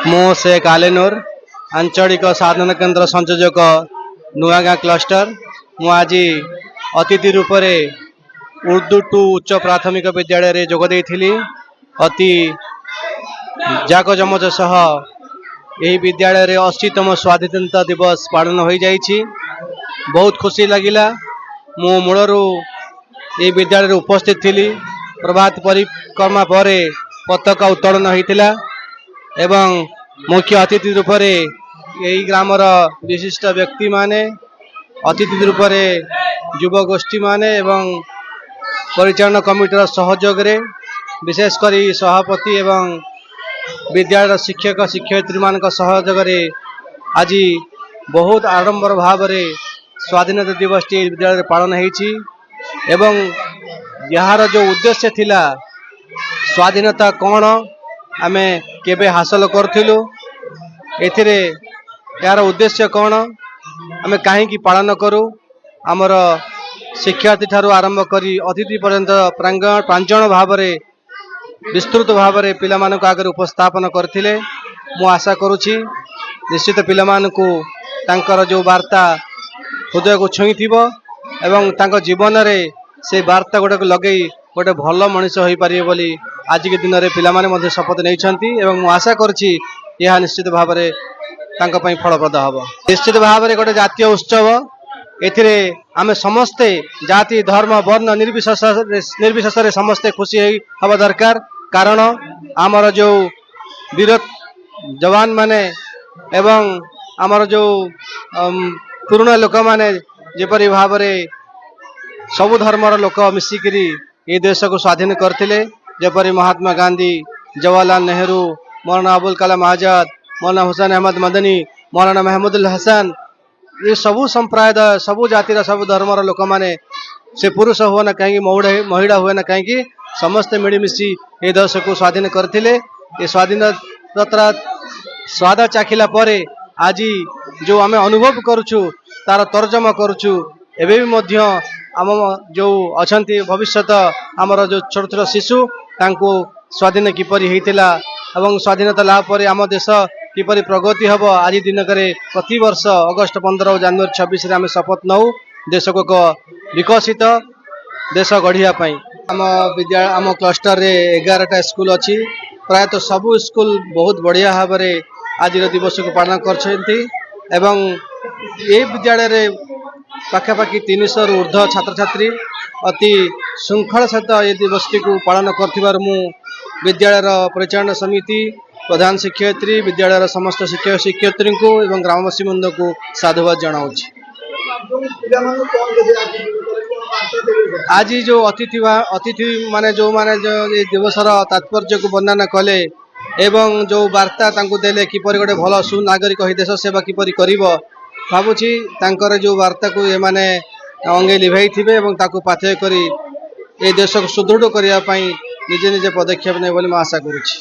मो शेख आलेनूर आंचलिक साधन केन्द्र संयोजक नुआगाँ क्लस्टर मु आज अतिथि रूप में उर्दू टू उच्च प्राथमिक विद्यालय जोगदे अति जाकजमक सह यही विद्यालय 80तम स्वाधीनता दिवस पालन हो जाइछि। बहुत खुशी लगिला। मु मूलरू ये विद्यालय उपस्थित थी। प्रभात परिक्रमा पर पताका उत्तोलन होता एवं मुख्य अतिथि रूप में यही ग्रामर विशिष्ट व्यक्ति माने अतिथि रूप में युव गोष्ठी माने एवं परिचालन कमिटर सहयोग रे विशेषकर सभापति एवं विद्यालय शिक्षक शिक्षयित्री मान सहयोग रे आज बहुत आडंबर भाव में स्वाधीनता दिवस टी विद्यालय पालन होती एवं यार जो उद्देश्य थिला स्वाधीनता कौन आमे केबे हासिल करथिलु एथिरे यार उद्देश्य कौन आमे कहीं पालन करूँ आमर शिक्षार्थी ठारू आरंभ करी अतिथि पर्यंत प्रांजन भाव में विस्तृत भाव में पिला मानक आगे उपस्थापन करथिले। मु आशा करुछि निश्चित पिला मानकु तांकर जो वार्ता हृदय को छुई थिबो एवं तांको जीवन रे से वार्ता गोटे लगे गोटे भल मनीष हो पारे बोली आज के दिन में पिला माने मध्य शपथ नहीं एवं मु आशा करछि यह निश्चित भाव में तांको पई फलप्रद हबो। निश्चित भाव में गोटे जातीय उत्सव एथिरे आमे समस्ते जाति धर्म वर्ण निर्विशेष रे समस्ते खुशी हवा दरकार। कारण आमर जो वीर जवान माने एवं आमर जो पुराना लोक माने जेपरी भाव में सबु धर्मर लोक मिसिकी ये देश को स्वाधीन करते जपरी महात्मा गांधी जवाहरलाल नेहरू मौलाना अबुल कलाम आजाद मौलाना हुसैन अहमद मदनी मौलाना महमूदुल हसन ये सबू संप्रदाय सबू जातिर सबू धर्मर लोक माने से पुरुष हुए ना कहीं महिला हुए ना कहीं समस्ते मिलमिशि ये देश को स्वाधीन करते। ये स्वाधीनता स्वाद चाखिला परे आज जो आम अनुभव करुचु तार तर्जमा करुचु एवं भी आम जो अच्छा भविष्यत आमर जो छोट छोट शिशु तांको स्वाधीन किपरि होइतिला एवं स्वाधीनता लाभ पर आम देश किपरि प्रगति हम आज दिनक प्रति वर्ष अगस्ट 15 और जनवरी 26 आम शपथ नौ देश को एक विकसित देश गढ़िया। आम विद्यालय आम क्लस्टर रे 11टा स्कूल अच्छी प्रायतः सबू स्कूल बहुत बढ़िया भाव में आज दिवस को पालन कर एवं ये विद्यालय रे पाखापाखि 300 रु ऊर्ध्व छात्र छात्री अति श्रृंखला सहित ये दिवस को पालन कर विद्यालय परिचालन समिति प्रधान शिक्षयित्री विद्यालय समस्त शिक्षक शिक्षयित्री को एवं ग्रामवासी बंद को साधुवाद जनाऊँ। आज जो अतिथि माने जो दिवस तात्पर्य को वर्णना कले एवं जो वार्ता देले किपरि गोटे भल सुनागरिक हो देश सेवा किपरि करिवो भावुची तांकर जो वार्ता को ये माने अंगे लिभाई थिबे एवं ताकू पाथेय करी ए देश को सुदृढ़ करिया पई निजे निजे पदक्षेप नै बोली मैं आशा करूछि।